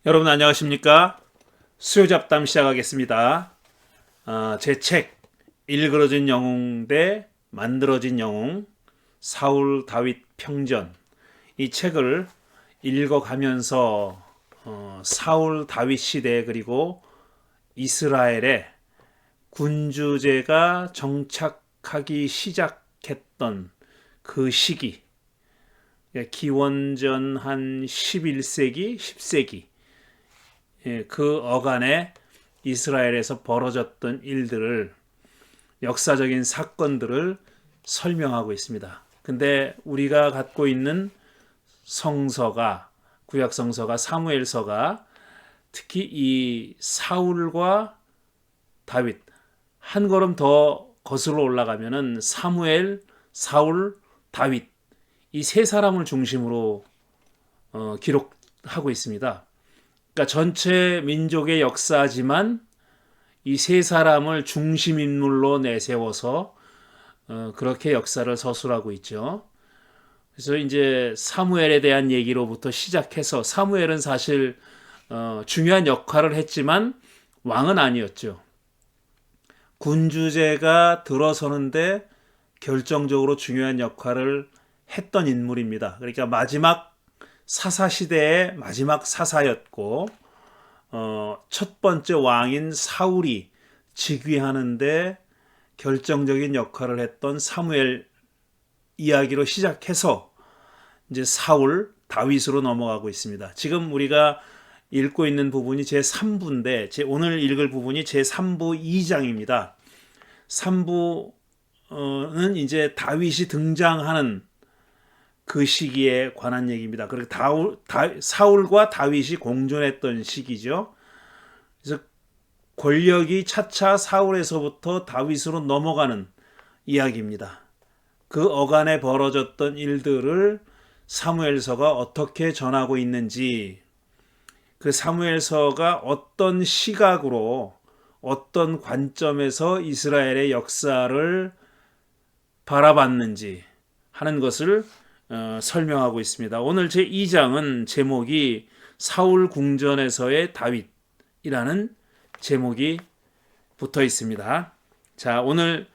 여러분 안녕하십니까? 수요잡담 시작하겠습니다. 제 책 일그러진 영웅 대 만들어진 영웅 사울 다윗 평전, 이 책을 읽어가면서 사울 다윗 시대 그리고 이스라엘의 군주제가 정착하기 시작했던 그 시기, 기원전 한 11세기, 10세기, 그 어간에 이스라엘에서 벌어졌던 일들을, 역사적인 사건들을 설명하고 있습니다. 근데 우리가 갖고 있는 성서가, 구약 성서가, 사무엘서가 특히 이 사울과 다윗, 한 걸음 더 거슬러 올라가면은 사무엘, 사울, 다윗, 이 세 사람을 중심으로 기록하고 있습니다. 그러니까 전체 민족의 역사지만 이 세 사람을 중심 인물로 내세워서 그렇게 역사를 서술하고 있죠. 그래서 이제 사무엘에 대한 얘기로부터 시작해서, 사무엘은 사실 중요한 역할을 했지만 왕은 아니었죠. 군주제가 들어서는데 결정적으로 중요한 역할을 했던 인물입니다. 그러니까 마지막 사사 시대의 마지막 사사였고, 첫 번째 왕인 사울이 즉위하는데 결정적인 역할을 했던 사무엘 이야기로 시작해서 이제 사울, 다윗으로 넘어가고 있습니다. 지금 우리가 읽고 있는 부분이 제3부인데, 오늘 읽을 부분이 제3부 2장입니다. 3부는 이제 다윗이 등장하는 그 시기에 관한 얘기입니다. 그리고 사울과 다윗이 공존했던 시기죠. 그래서 권력이 차차 사울에서부터 다윗으로 넘어가는 이야기입니다. 그 어간에 벌어졌던 일들을 사무엘서가 어떻게 전하고 있는지, 그 사무엘서가 어떤 시각으로, 어떤 관점에서 이스라엘의 역사를 바라봤는지 하는 것을 설명하고 있습니다. 오늘 제 2장은 제목이 사울 궁전에서의 다윗이라는 제목이 붙어 있습니다. 자, 오늘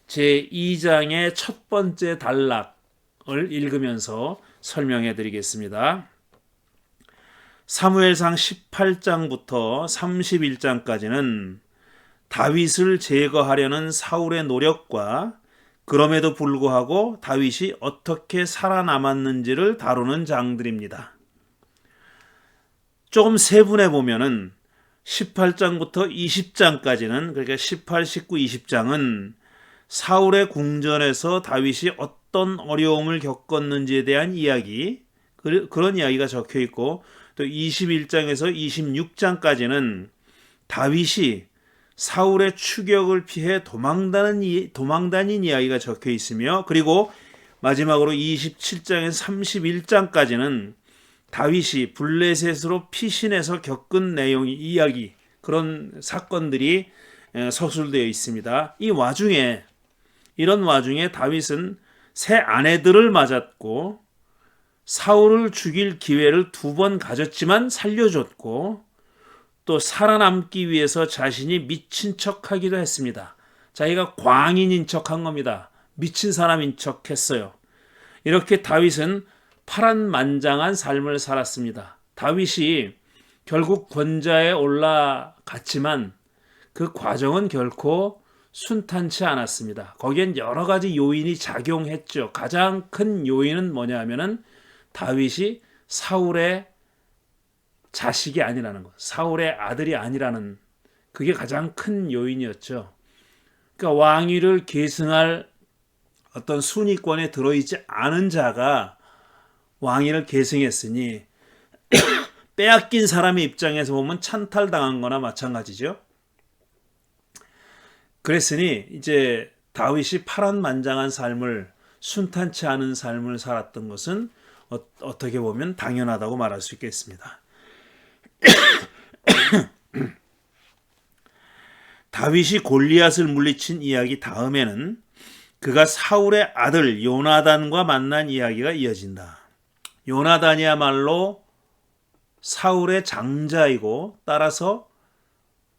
제 2장의 첫 번째 단락을 읽으면서 설명해 드리겠습니다. 사무엘상 18장부터 31장까지는 다윗을 제거하려는 사울의 노력과 그럼에도 불구하고 다윗이 어떻게 살아남았는지를 다루는 장들입니다. 조금 세분해 보면은 18장부터 20장까지는, 그러니까 18, 19, 20장은 사울의 궁전에서 다윗이 어떤 어려움을 겪었는지에 대한 이야기, 그런 이야기가 적혀 있고, 또 21장에서 26장까지는 다윗이 사울의 추격을 피해 도망다닌 이야기가 적혀 있으며, 그리고 마지막으로 27장에서 31장까지는 다윗이 블레셋으로 피신해서 겪은 내용의 이야기, 그런 사건들이 서술되어 있습니다. 이런 와중에 다윗은 새 아내들을 맞았고, 사울을 죽일 기회를 2번 가졌지만 살려줬고, 또 살아남기 위해서 자신이 미친 척하기도 했습니다. 자기가 광인인 척한 겁니다. 미친 사람인 척했어요. 이렇게 다윗은 파란만장한 삶을 살았습니다. 다윗이 결국 권좌에 올라갔지만 그 과정은 결코 순탄치 않았습니다. 거기엔 여러 가지 요인이 작용했죠. 가장 큰 요인은 뭐냐 하면은 다윗이 사울의 자식이 아니라는 것, 사울의 아들이 아니라는, 그게 가장 큰 요인이었죠. 그러니까 왕위를 계승할 어떤 순위권에 들어있지 않은 자가 왕위를 계승했으니 빼앗긴 사람의 입장에서 보면 찬탈당한 거나 마찬가지죠. 그랬으니 이제 다윗이 파란만장한 삶을, 순탄치 않은 삶을 살았던 것은 어떻게 보면 당연하다고 말할 수 있겠습니다. 다윗이 골리앗을 물리친 이야기 다음에는 그가 사울의 아들 요나단과 만난 이야기가 이어진다. 요나단이야말로 사울의 장자이고 따라서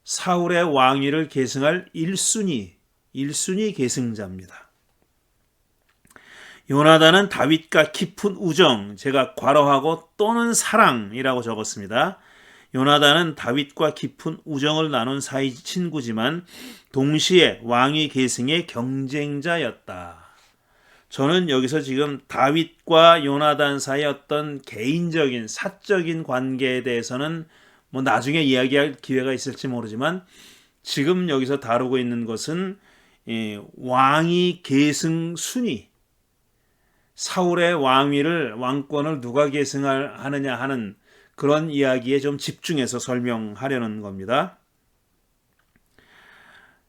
사울의 왕위를 계승할 1순위 계승자입니다. 요나단은 다윗과 깊은 우정, 제가 괄호하고 또는 사랑이라고 적었습니다. 요나단은 다윗과 깊은 우정을 나눈 사이 친구지만 동시에 왕위 계승의 경쟁자였다. 저는 여기서 지금 다윗과 요나단 사이의 어떤 개인적인 사적인 관계에 대해서는 뭐 나중에 이야기할 기회가 있을지 모르지만 지금 여기서 다루고 있는 것은 왕위 계승 순위, 사울의 왕권을 누가 계승하느냐 하는 그런 이야기에 좀 집중해서 설명하려는 겁니다.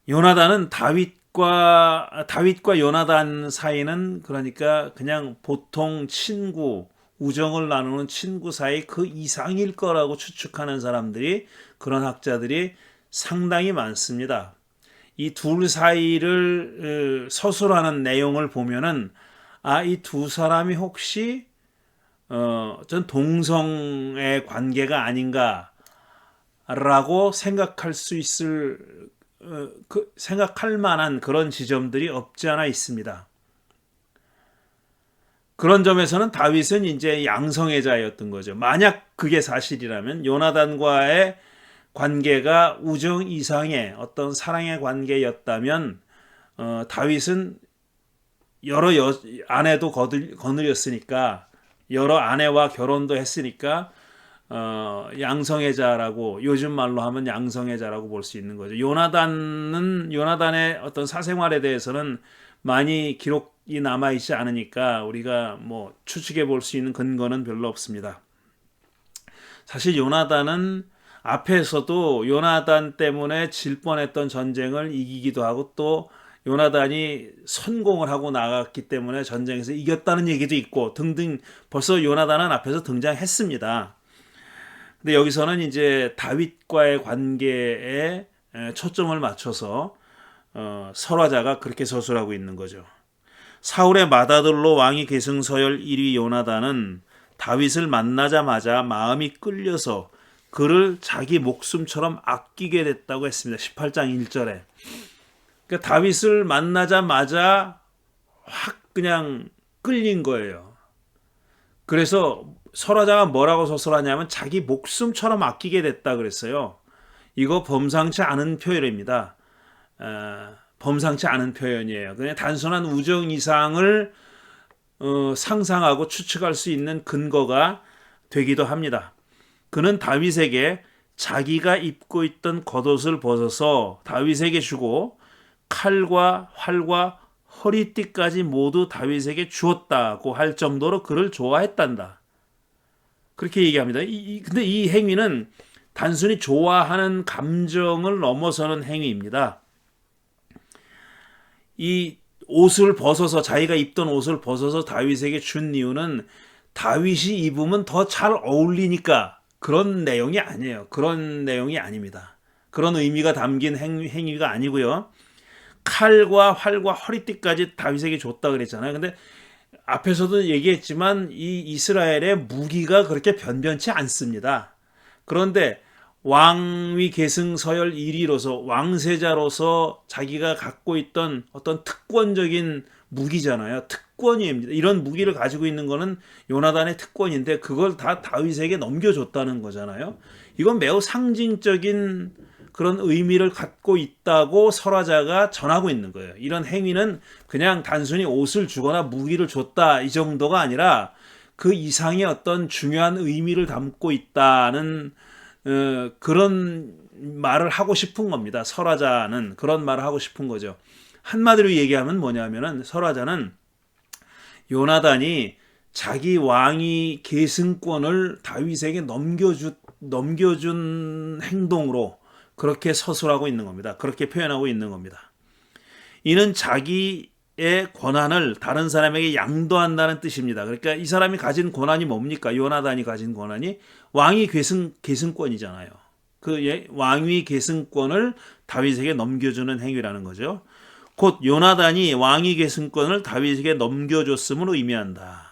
요나단은 다윗과 요나단 사이는 그러니까 그냥 보통 친구, 우정을 나누는 친구 사이 그 이상일 거라고 추측하는 사람들이, 그런 학자들이 상당히 많습니다. 이 둘 사이를 서술하는 내용을 보면은 이 두 사람이 혹시 전 동성의 관계가 아닌가라고 생각할 수 있을 생각할 만한 그런 지점들이 없지 않아 있습니다. 그런 점에서는 다윗은 이제 양성애자였던 거죠. 만약 그게 사실이라면 요나단과의 관계가 우정 이상의 어떤 사랑의 관계였다면 다윗은 여러 아내도 거느렸으니까, 여러 아내와 결혼도 했으니까 양성애자라고, 요즘 말로 하면 양성애자라고 볼 수 있는 거죠. 요나단의 어떤 사생활에 대해서는 많이 기록이 남아 있지 않으니까 우리가 뭐 추측해 볼 수 있는 근거는 별로 없습니다. 사실 요나단은 앞에서도 요나단 때문에 질 뻔했던 전쟁을 이기기도 하고, 또 요나단이 선공을 하고 나갔기 때문에 전쟁에서 이겼다는 얘기도 있고 등등, 벌써 요나단은 앞에서 등장했습니다. 근데 여기서는 이제 다윗과의 관계에 초점을 맞춰서 설화자가 그렇게 서술하고 있는 거죠. 사울의 맏아들로 왕위 계승 서열 1위 요나단은 다윗을 만나자마자 마음이 끌려서 그를 자기 목숨처럼 아끼게 됐다고 했습니다. 18장 1절에. 그러니까 다윗을 만나자마자 확 그냥 끌린 거예요. 그래서 설화자가 뭐라고 서술하냐면 자기 목숨처럼 아끼게 됐다 그랬어요. 이거 범상치 않은 표현입니다. 범상치 않은 표현이에요. 그냥 단순한 우정 이상을 상상하고 추측할 수 있는 근거가 되기도 합니다. 그는 다윗에게 자기가 입고 있던 겉옷을 벗어서 다윗에게 주고 칼과 활과 허리띠까지 모두 다윗에게 주었다고 할 정도로 그를 좋아했단다. 그렇게 얘기합니다. 근데 이 행위는 단순히 좋아하는 감정을 넘어서는 행위입니다. 이 옷을 벗어서, 자기가 입던 옷을 벗어서 다윗에게 준 이유는 다윗이 입으면 더 잘 어울리니까 그런 내용이 아니에요. 그런 내용이 아닙니다. 그런 의미가 담긴 행위가 아니고요. 칼과 활과 허리띠까지 다윗에게 줬다 그랬잖아요. 근데 앞에서도 얘기했지만 이 이스라엘의 무기가 그렇게 변변치 않습니다. 그런데 왕위 계승 서열 1위로서, 왕세자로서 자기가 갖고 있던 어떤 특권적인 무기잖아요. 특권입니다. 이런 무기를 가지고 있는 거는 요나단의 특권인데 그걸 다 다윗에게 넘겨줬다는 거잖아요. 이건 매우 상징적인 그런 의미를 갖고 있다고 설화자가 전하고 있는 거예요. 이런 행위는 그냥 단순히 옷을 주거나 무기를 줬다 이 정도가 아니라 그 이상의 어떤 중요한 의미를 담고 있다는 그런 말을 하고 싶은 겁니다. 설화자는 그런 말을 하고 싶은 거죠. 한마디로 얘기하면 뭐냐면은 설화자는 요나단이 자기 왕위 계승권을 다윗에게 넘겨준 행동으로 그렇게 서술하고 있는 겁니다. 그렇게 표현하고 있는 겁니다. 이는 자기의 권한을 다른 사람에게 양도한다는 뜻입니다. 그러니까 이 사람이 가진 권한이 뭡니까? 요나단이 가진 권한이 왕위 계승권이잖아요. 그 왕위 계승권을 다윗에게 넘겨주는 행위라는 거죠. 곧 요나단이 왕위 계승권을 다윗에게 넘겨줬음을 의미한다.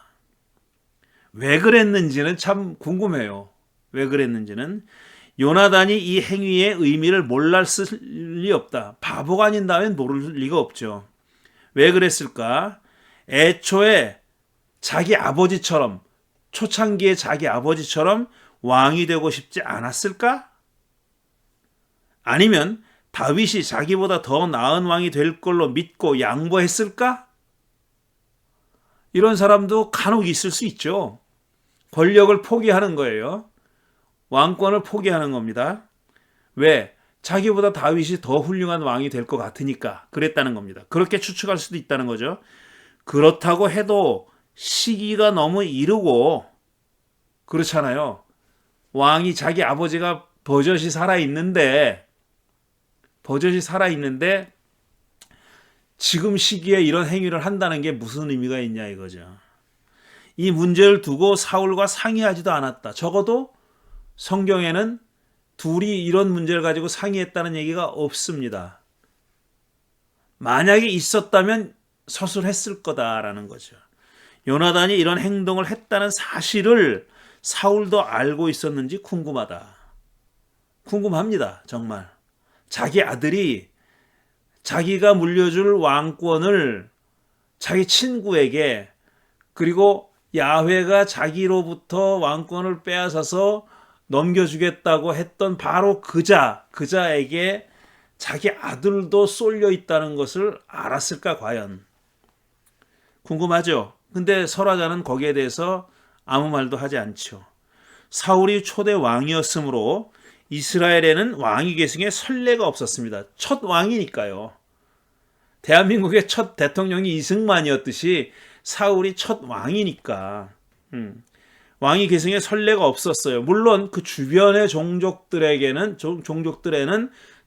왜 그랬는지는 참 궁금해요. 왜 그랬는지는 요나단이 이 행위의 의미를 몰랐을 리 없다. 바보가 아닌다면 모를 리가 없죠. 왜 그랬을까? 애초에 자기 아버지처럼, 초창기에 자기 아버지처럼 왕이 되고 싶지 않았을까? 아니면 다윗이 자기보다 더 나은 왕이 될 걸로 믿고 양보했을까? 이런 사람도 간혹 있을 수 있죠. 권력을 포기하는 거예요. 왕권을 포기하는 겁니다. 왜? 자기보다 다윗이 더 훌륭한 왕이 될 것 같으니까 그랬다는 겁니다. 그렇게 추측할 수도 있다는 거죠. 그렇다고 해도 시기가 너무 이르고 그렇잖아요. 왕이 자기 아버지가 버젓이 살아있는데 지금 시기에 이런 행위를 한다는 게 무슨 의미가 있냐 이거죠. 이 문제를 두고 사울과 상의하지도 않았다. 적어도 성경에는 둘이 이런 문제를 가지고 상의했다는 얘기가 없습니다. 만약에 있었다면 서술했을 거다라는 거죠. 요나단이 이런 행동을 했다는 사실을 사울도 알고 있었는지 궁금합니다. 정말. 자기 아들이 자기가 물려줄 왕권을 자기 친구에게, 그리고 야훼가 자기로부터 왕권을 빼앗아서 넘겨주겠다고 했던 바로 그자에게 자기 아들도 쏠려 있다는 것을 알았을까 과연? 궁금하죠? 근데 설화자는 거기에 대해서 아무 말도 하지 않죠. 사울이 초대 왕이었으므로 이스라엘에는 왕위 계승에 선례가 없었습니다. 첫 왕이니까요. 대한민국의 첫 대통령이 이승만이었듯이 사울이 첫 왕이니까 왕위 계승에 선례가 없었어요. 물론 그 주변의 종족들에는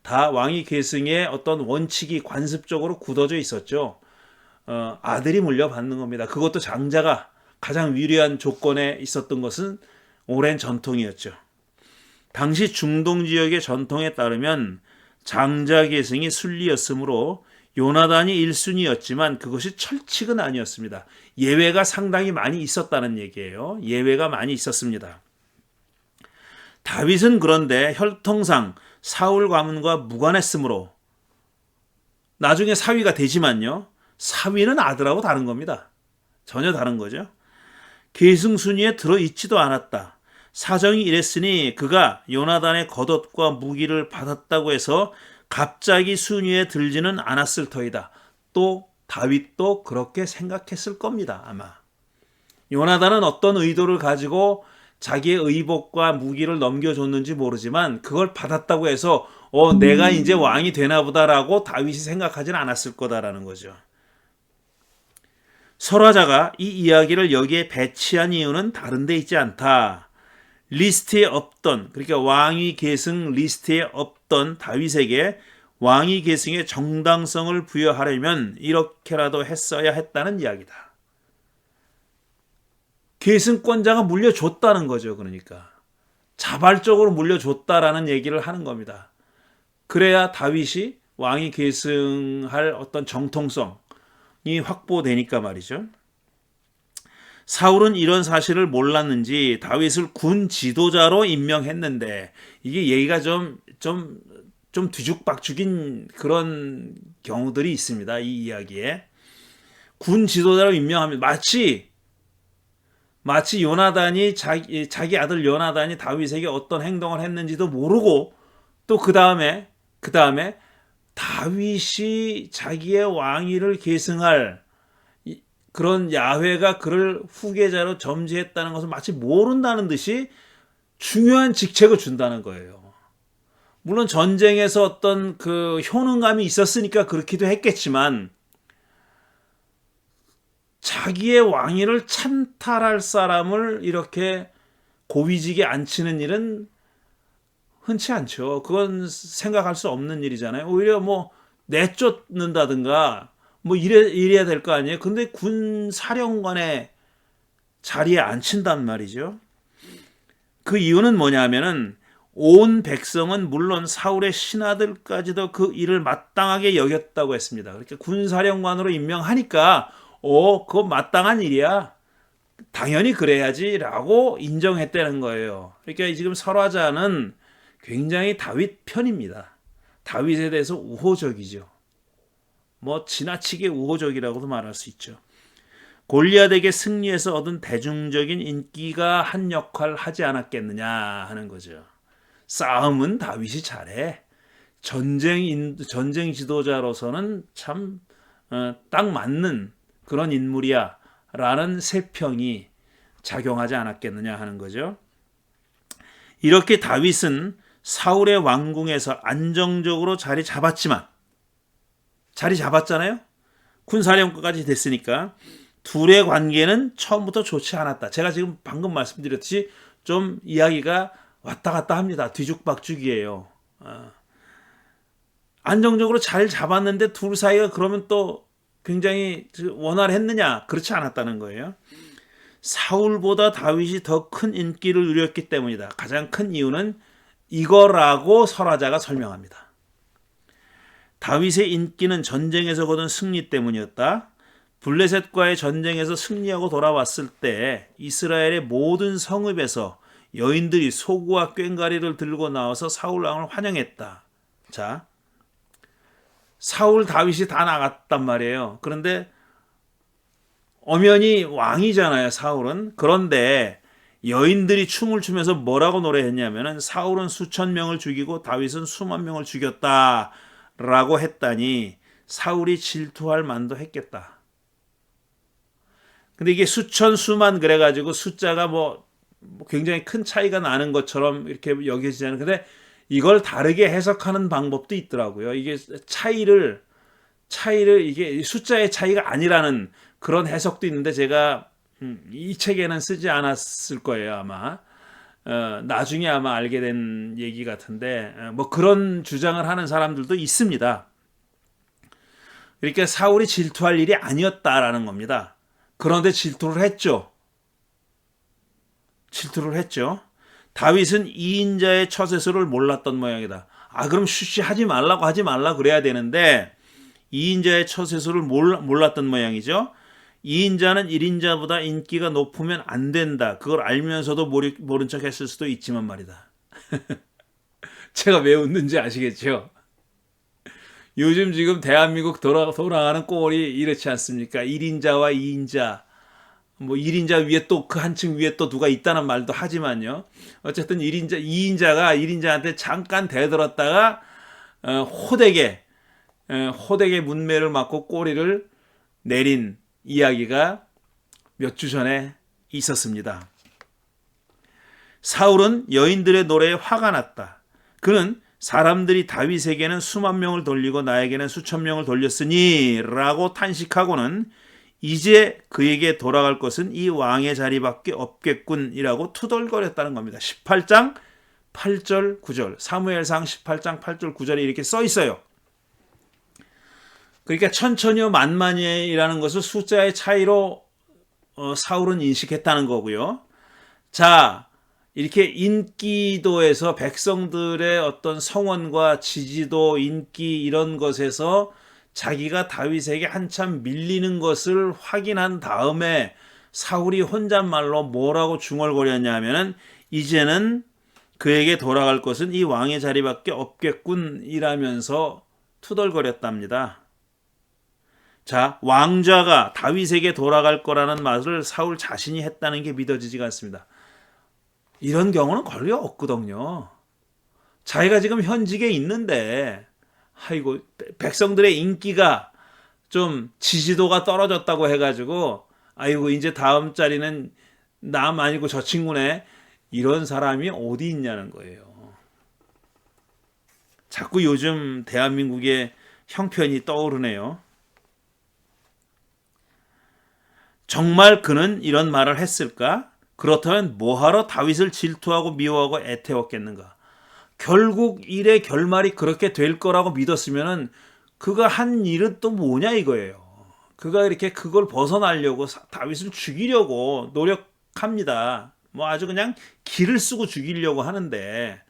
다 왕위 계승의 어떤 원칙이 관습적으로 굳어져 있었죠. 아들이 물려받는 겁니다. 그것도 장자가 가장 유리한 조건에 있었던 것은 오랜 전통이었죠. 당시 중동 지역의 전통에 따르면 장자 계승이 순리였으므로 요나단이 1순위였지만 그것이 철칙은 아니었습니다. 예외가 상당히 많이 있었다는 얘기예요. 예외가 많이 있었습니다. 다윗은 그런데 혈통상 사울 가문과 무관했으므로 나중에 사위가 되지만요. 사위는 아들하고 다른 겁니다. 전혀 다른 거죠. 계승 순위에 들어있지도 않았다. 사정이 이랬으니 그가 요나단의 겉옷과 무기를 받았다고 해서 갑자기 순위에 들지는 않았을 터이다. 또 다윗도 그렇게 생각했을 겁니다. 아마. 요나단은 어떤 의도를 가지고 자기의 의복과 무기를 넘겨줬는지 모르지만 그걸 받았다고 해서 내가 이제 왕이 되나 보다라고 다윗이 생각하지는 않았을 거다라는 거죠. 설화자가 이 이야기를 여기에 배치한 이유는 다른 데 있지 않다. 리스트에 없던, 그러니까 왕위 계승 리스트에 없던 다윗에게 왕위 계승의 정당성을 부여하려면 이렇게라도 했어야 했다는 이야기다. 계승권자가 물려줬다는 거죠. 그러니까 자발적으로 물려줬다라는 얘기를 하는 겁니다. 그래야 다윗이 왕위 계승할 어떤 정통성이 확보되니까 말이죠. 사울은 이런 사실을 몰랐는지 다윗을 군 지도자로 임명했는데 이게 얘기가 좀 뒤죽박죽인 그런 경우들이 있습니다. 이 이야기에. 군 지도자로 임명하면 마치 요나단이 자기 아들 요나단이 다윗에게 어떤 행동을 했는지도 모르고 또 그 다음에 다윗이 자기의 왕위를 계승할 그런 야훼가 그를 후계자로 점지했다는 것을 마치 모른다는 듯이 중요한 직책을 준다는 거예요. 물론 전쟁에서 어떤 그 효능감이 있었으니까 그렇기도 했겠지만 자기의 왕위를 찬탈할 사람을 이렇게 고위직에 앉히는 일은 흔치 않죠. 그건 생각할 수 없는 일이잖아요. 오히려 내쫓는다든가 이래야 될 거 아니에요. 근데 군 사령관의 자리에 앉힌단 말이죠. 그 이유는 뭐냐면은 온 백성은 물론 사울의 신하들까지도 그 일을 마땅하게 여겼다고 했습니다. 그러니까 군 사령관으로 임명하니까 그거 마땅한 일이야. 당연히 그래야지라고 인정했다는 거예요. 그러니까 지금 설화자는 굉장히 다윗 편입니다. 다윗에 대해서 우호적이죠. 뭐 지나치게 우호적이라고도 말할 수 있죠. 골리앗에게 승리해서 얻은 대중적인 인기가 한 역할 하지 않았겠느냐 하는 거죠. 싸움은 다윗이 잘해. 전쟁 지도자로서는 참 딱 맞는 그런 인물이야 라는 세평이 작용하지 않았겠느냐 하는 거죠. 이렇게 다윗은 사울의 왕궁에서 안정적으로 자리 잡았잖아요. 군사령관까지 됐으니까 둘의 관계는 처음부터 좋지 않았다. 제가 지금 방금 말씀드렸듯이 좀 이야기가 왔다 갔다 합니다. 뒤죽박죽이에요. 안정적으로 잘 잡았는데 둘 사이가 그러면 또 굉장히 원활했느냐? 그렇지 않았다는 거예요. 사울보다 다윗이 더 큰 인기를 누렸기 때문이다. 가장 큰 이유는 이거라고 설화자가 설명합니다. 다윗의 인기는 전쟁에서 거둔 승리 때문이었다. 블레셋과의 전쟁에서 승리하고 돌아왔을 때 이스라엘의 모든 성읍에서 여인들이 소구와 꽹과리를 들고 나와서 사울 왕을 환영했다. 자, 사울 다윗이 다 나갔단 말이에요. 그런데 엄연히 왕이잖아요, 사울은. 그런데 여인들이 춤을 추면서 뭐라고 노래했냐면은 사울은 수천 명을 죽이고 다윗은 수만 명을 죽였다라고 했다니 사울이 질투할 만도 했겠다. 근데 이게 수천 수만 그래가지고 숫자가 뭐 굉장히 큰 차이가 나는 것처럼 이렇게 여겨지잖아요. 근데 이걸 다르게 해석하는 방법도 있더라고요. 이게 차이를 이게 숫자의 차이가 아니라는 그런 해석도 있는데 제가 이 책에는 쓰지 않았을 거예요, 아마. 나중에 아마 알게 된 얘기 같은데 뭐 그런 주장을 하는 사람들도 있습니다. 그러니까 사울이 질투할 일이 아니었다라는 겁니다. 그런데 질투를 했죠. 다윗은 2인자의 처세술을 몰랐던 모양이다. 그럼 하지 말라 그래야 되는데 2인자의 처세술을 몰랐던 모양이죠. 2인자는 1인자보다 인기가 높으면 안 된다. 그걸 알면서도 모른 척 했을 수도 있지만 말이다. 제가 왜 웃는지 아시겠죠? 요즘 지금 대한민국 돌아가는 꼴이 이렇지 않습니까? 1인자와 2인자. 뭐 1인자 위에 또 그 한층 위에 또 누가 있다는 말도 하지만요. 어쨌든 2인자가 1인자한테 잠깐 대들었다가 호되게 문매를 맞고 꼬리를 내린 이야기가 몇 주 전에 있었습니다. 사울은 여인들의 노래에 화가 났다. 그는 사람들이 다윗에게는 수만 명을 돌리고 나에게는 수천 명을 돌렸으니 라고 탄식하고는 이제 그에게 돌아갈 것은 이 왕의 자리밖에 없겠군이라고 투덜거렸다는 겁니다. 18장 8절 9절 사무엘상 18장 8절 9절에 이렇게 써 있어요. 그러니까 천천히요 만만히라는 것을 숫자의 차이로 사울은 인식했다는 거고요. 자, 이렇게 인기도에서 백성들의 어떤 성원과 지지도, 인기 이런 것에서 자기가 다윗에게 한참 밀리는 것을 확인한 다음에 사울이 혼잣말로 뭐라고 중얼거렸냐면은 이제는 그에게 돌아갈 것은 이 왕의 자리밖에 없겠군이라면서 투덜거렸답니다. 자, 왕좌가 다윗에게 돌아갈 거라는 말을 사울 자신이 했다는 게 믿어지지가 않습니다. 이런 경우는 거의 없거든요. 자기가 지금 현직에 있는데 아이고 백성들의 인기가 좀 지지도가 떨어졌다고 해가지고 아이고 이제 다음 자리는 남 아니고 저 친구네 이런 사람이 어디 있냐는 거예요. 자꾸 요즘 대한민국의 형편이 떠오르네요. 정말 그는 이런 말을 했을까? 그렇다면 뭐하러 다윗을 질투하고 미워하고 애태웠겠는가? 결국 일의 결말이 그렇게 될 거라고 믿었으면은 그가 한 일은 또 뭐냐 이거예요. 그가 이렇게 그걸 벗어나려고 다윗을 죽이려고 노력합니다. 뭐 아주 그냥 기를 쓰고 죽이려고 하는데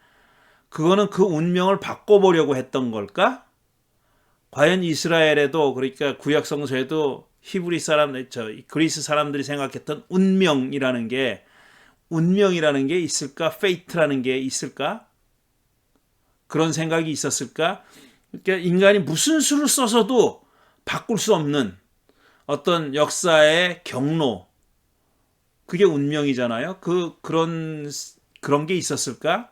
그거는 그 운명을 바꿔보려고 했던 걸까? 과연 이스라엘에도 그러니까 구약 성서에도 히브리 사람, 그리스 사람들이 생각했던 운명이라는 게 있을까? 페이트라는 게 있을까? 그런 생각이 있었을까? 그러니까 인간이 무슨 수를 써서도 바꿀 수 없는 어떤 역사의 경로, 그게 운명이잖아요. 그런 게 있었을까?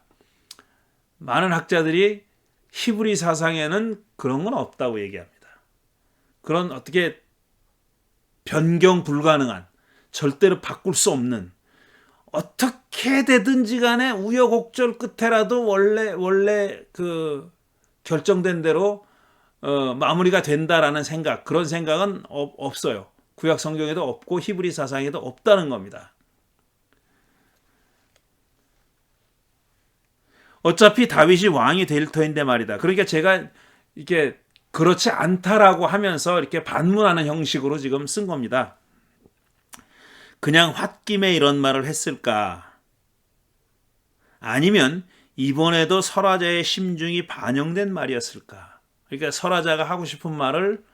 많은 학자들이 히브리 사상에는 그런 건 없다고 얘기합니다. 그런 어떻게 변경 불가능한, 절대로 바꿀 수 없는, 어떻게 되든지 간에 우여곡절 끝에라도 원래 그 결정된 대로 마무리가 된다라는 생각, 그런 생각은 없어요. 구약 성경에도 없고 히브리 사상에도 없다는 겁니다. 어차피 다윗이 왕이 될 터인데 말이다. 그러니까 제가 이렇게 그렇지 않다라고 하면서 이렇게 반문하는 형식으로 지금 쓴 겁니다. 그냥 홧김에 이런 말을 했을까? 아니면 이번에도 설화자의 심중이 반영된 말이었을까? 그러니까 설화자가 하고 싶은 말을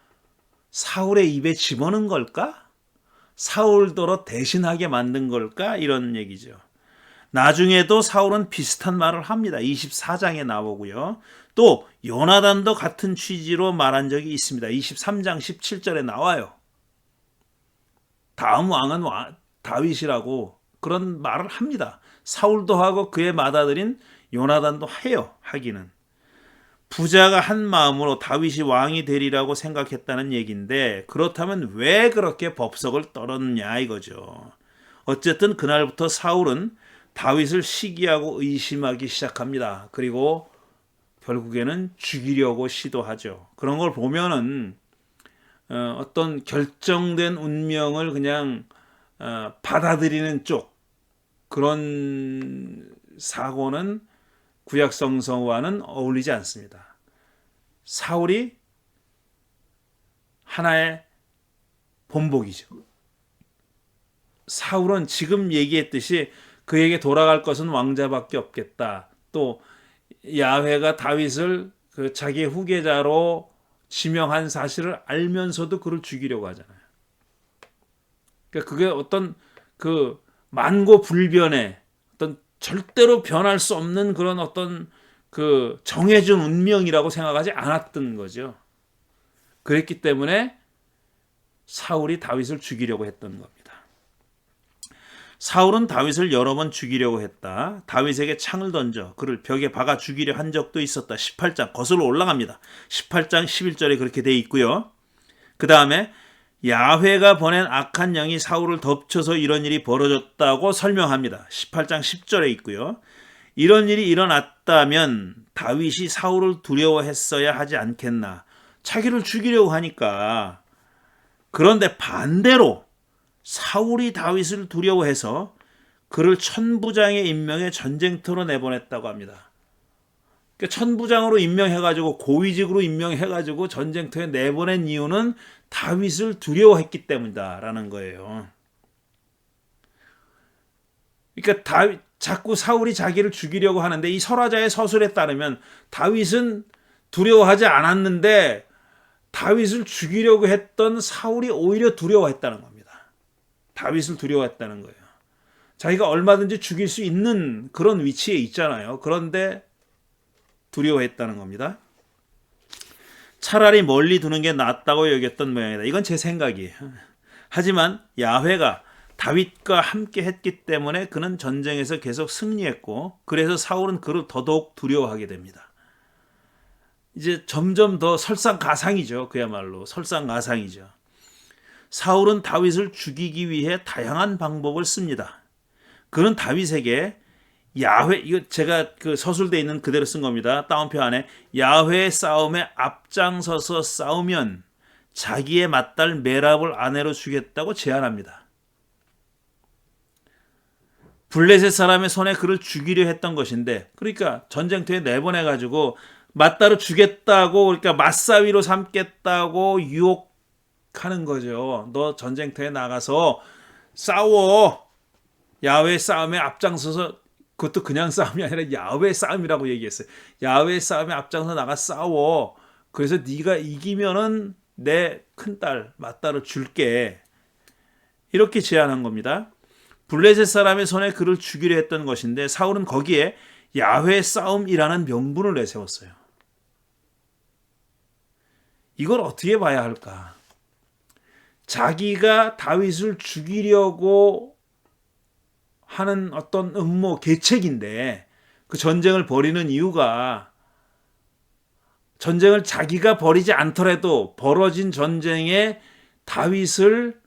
사울의 입에 집어넣은 걸까? 사울더러 대신하게 만든 걸까? 이런 얘기죠. 나중에도 사울은 비슷한 말을 합니다. 24장에 나오고요. 또 요나단도 같은 취지로 말한 적이 있습니다. 23장 17절에 나와요. 다음 왕은 다윗이라고 그런 말을 합니다. 사울도 하고 그의 맏아들인 요나단도 해요. 하기는. 부자가 한 마음으로 다윗이 왕이 되리라고 생각했다는 얘기인데, 그렇다면 왜 그렇게 법석을 떨었느냐 이거죠. 어쨌든 그날부터 사울은 다윗을 시기하고 의심하기 시작합니다. 그리고 결국에는 죽이려고 시도하죠. 그런 걸 보면은 어떤 결정된 운명을 그냥 받아들이는 쪽, 그런 사고는 구약 성서와는 어울리지 않습니다. 사울이 하나의 본보기죠. 사울은 지금 얘기했듯이 그에게 돌아갈 것은 왕자밖에 없겠다. 또 야훼가 다윗을 자기의 후계자로 지명한 사실을 알면서도 그를 죽이려고 하잖아요. 그러니까 그게 어떤 그 만고불변의 어떤 절대로 변할 수 없는 그런 어떤 그 정해진 운명이라고 생각하지 않았던 거죠. 그랬기 때문에 사울이 다윗을 죽이려고 했던 겁니다. 사울은 다윗을 여러 번 죽이려고 했다. 다윗에게 창을 던져 그를 벽에 박아 죽이려 한 적도 있었다. 18장 거슬러 올라갑니다. 18장 11절에 그렇게 돼 있고요. 그 다음에 야훼가 보낸 악한 영이 사울을 덮쳐서 이런 일이 벌어졌다고 설명합니다. 18장 10절에 있고요. 이런 일이 일어났다면 다윗이 사울을 두려워했어야 하지 않겠나. 자기를 죽이려고 하니까. 그런데 반대로 사울이 다윗을 두려워해서 그를 천부장에 임명해 전쟁터로 내보냈다고 합니다. 그러니까 천부장으로 임명해가지고 고위직으로 임명해가지고 전쟁터에 내보낸 이유는 다윗을 두려워했기 때문이다라는 거예요. 그러니까 자꾸 사울이 자기를 죽이려고 하는데, 이 설화자의 서술에 따르면 다윗은 두려워하지 않았는데 다윗을 죽이려고 했던 사울이 오히려 두려워했다는 겁니다. 다윗을 두려워했다는 거예요. 자기가 얼마든지 죽일 수 있는 그런 위치에 있잖아요. 그런데 두려워했다는 겁니다. 차라리 멀리 두는 게 낫다고 여겼던 모양이다. 이건 제 생각이에요. 하지만 야훼가 다윗과 함께 했기 때문에 그는 전쟁에서 계속 승리했고, 그래서 사울은 그를 더더욱 두려워하게 됩니다. 이제 점점 더 설상가상이죠. 그야말로 설상가상이죠. 사울은 다윗을 죽이기 위해 다양한 방법을 씁니다. 그는 다윗에게 이거 제가 그 서술되어 있는 그대로 쓴 겁니다. 따옴표 안에 야훼의 싸움에 앞장서서 싸우면 자기의 맏딸 메랍을 아내로 주겠다고 제안합니다. 블레셋 사람의 손에 그를 죽이려 했던 것인데, 그러니까 전쟁터에 내보내가지고 맏딸을 주겠다고, 그러니까 맞사위로 삼겠다고 유혹하는 거죠. 너 전쟁터에 나가서 싸워. 야훼 싸움에 앞장서서, 그것도 그냥 싸움이 아니라 야훼 싸움이라고 얘기했어요. 야훼 싸움에 앞장서 나가 싸워. 그래서 네가 이기면은 내 큰딸 맏딸을 줄게. 이렇게 제안한 겁니다. 블레셋 사람의 손에 그를 죽이려 했던 것인데 사울은 거기에 야훼 싸움이라는 명분을 내세웠어요. 이걸 어떻게 봐야 할까? 자기가 다윗을 죽이려고 하는 어떤 음모, 계책인데 그 전쟁을 벌이는 이유가 전쟁을 자기가 벌이지 않더라도 벌어진 전쟁에 다윗을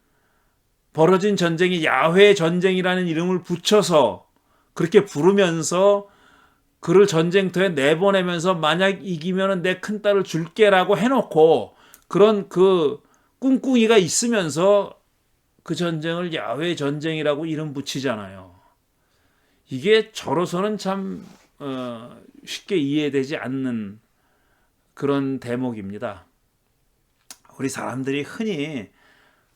벌어진 전쟁이 야훼 전쟁이라는 이름을 붙여서 그렇게 부르면서 그를 전쟁터에 내보내면서 만약 이기면 내 큰딸을 줄게라고 해놓고 그런 그 꿍꿍이가 있으면서 그 전쟁을 야훼 전쟁이라고 이름 붙이잖아요. 이게 저로서는 참 쉽게 이해되지 않는 그런 대목입니다. 우리 사람들이 흔히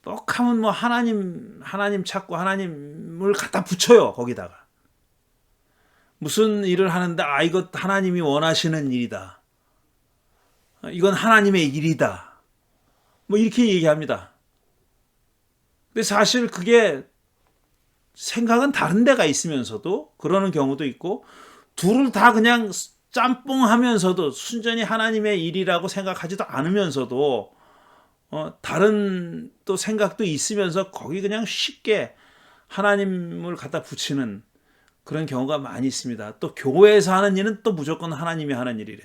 떡하면 뭐 하나님 찾고 하나님을 갖다 붙여요. 거기다가 무슨 일을 하는데 이것 하나님이 원하시는 일이다. 이건 하나님의 일이다. 뭐 이렇게 얘기합니다. 근데 사실 그게 생각은 다른 데가 있으면서도 그러는 경우도 있고 둘을 다 그냥 짬뽕하면서도 순전히 하나님의 일이라고 생각하지도 않으면서도 다른 또 생각도 있으면서 거기 그냥 쉽게 하나님을 갖다 붙이는 그런 경우가 많이 있습니다. 또 교회에서 하는 일은 또 무조건 하나님이 하는 일이래.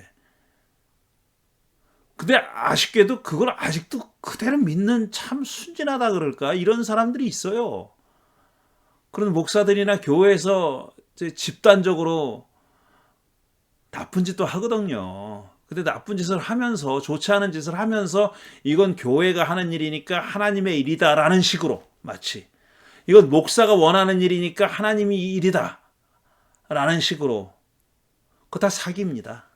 근데 아쉽게도 그걸 아직도 그대로 믿는 참 순진하다 그럴까? 이런 사람들이 있어요. 그런 목사들이나 교회에서 집단적으로 나쁜 짓도 하거든요. 근데 나쁜 짓을 하면서 좋지 않은 짓을 하면서 이건 교회가 하는 일이니까 하나님의 일이다라는 식으로 마치 이건 목사가 원하는 일이니까 하나님이 일이다 라는 식으로 그거 다 사기입니다.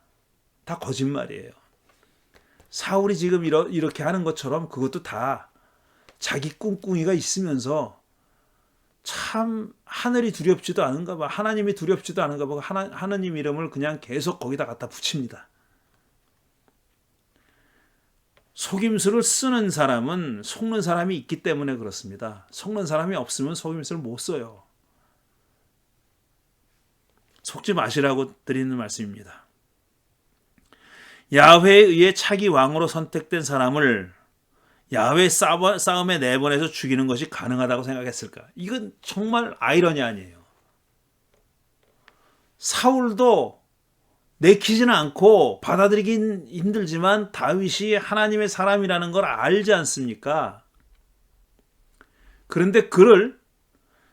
다 거짓말이에요. 사울이 지금 이렇게 하는 것처럼 그것도 다 자기 꿍꿍이가 있으면서 참 하늘이 두렵지도 않은가 봐. 하나님이 두렵지도 않은가 봐. 하나님 이름을 그냥 계속 거기다 갖다 붙입니다. 속임수를 쓰는 사람은 속는 사람이 있기 때문에 그렇습니다. 속는 사람이 없으면 속임수를 못 써요. 속지 마시라고 드리는 말씀입니다. 야훼에 의해 차기 왕으로 선택된 사람을 야훼 싸움에 내보내서 죽이는 것이 가능하다고 생각했을까? 이건 정말 아이러니 아니에요. 사울도 내키지는 않고 받아들이긴 힘들지만 다윗이 하나님의 사람이라는 걸 알지 않습니까? 그런데 그를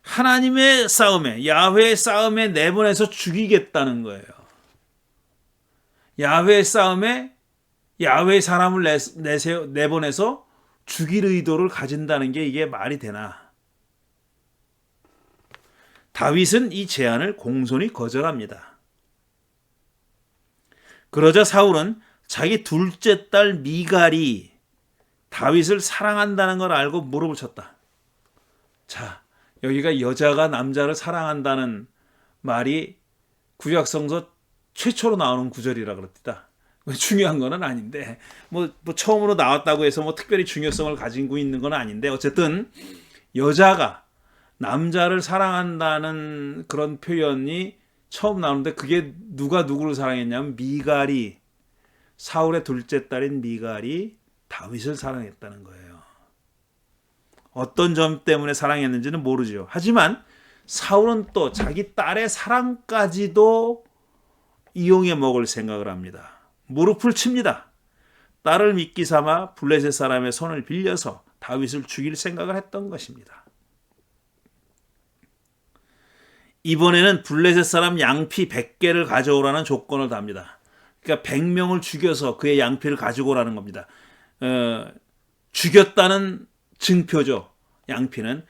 하나님의 싸움에, 야훼의 싸움에 내보내서 죽이겠다는 거예요. 야훼의 싸움에 야훼의 사람을 내보내서 죽일 의도를 가진다는 게 이게 말이 되나? 다윗은 이 제안을 공손히 거절합니다. 그러자 사울은 자기 둘째 딸 미갈이 다윗을 사랑한다는 걸 알고 무릎을 쳤다. 자, 여기가 여자가 남자를 사랑한다는 말이 구약성서 최초로 나오는 구절이라 그럽니다. 중요한 건 아닌데 뭐 처음으로 나왔다고 해서 뭐 특별히 중요성을 가지고 있는 건 아닌데 어쨌든 여자가 남자를 사랑한다는 그런 표현이 처음 나오는데 그게 누가 누구를 사랑했냐면 미갈이 사울의 둘째 딸인 미갈이 다윗을 사랑했다는 거예요. 어떤 점 때문에 사랑했는지는 모르죠. 하지만 사울은 또 자기 딸의 사랑까지도 이용해 먹을 생각을 합니다. 무릎을 칩니다. 딸을 미끼 삼아 블레셋 사람의 손을 빌려서 다윗을 죽일 생각을 했던 것입니다. 이번에는 블레셋 사람 양피 100개를 가져오라는 조건을 답니다. 그러니까 100명을 죽여서 그의 양피를 가지고 오라는 겁니다. 죽였다는 증표죠. 양피는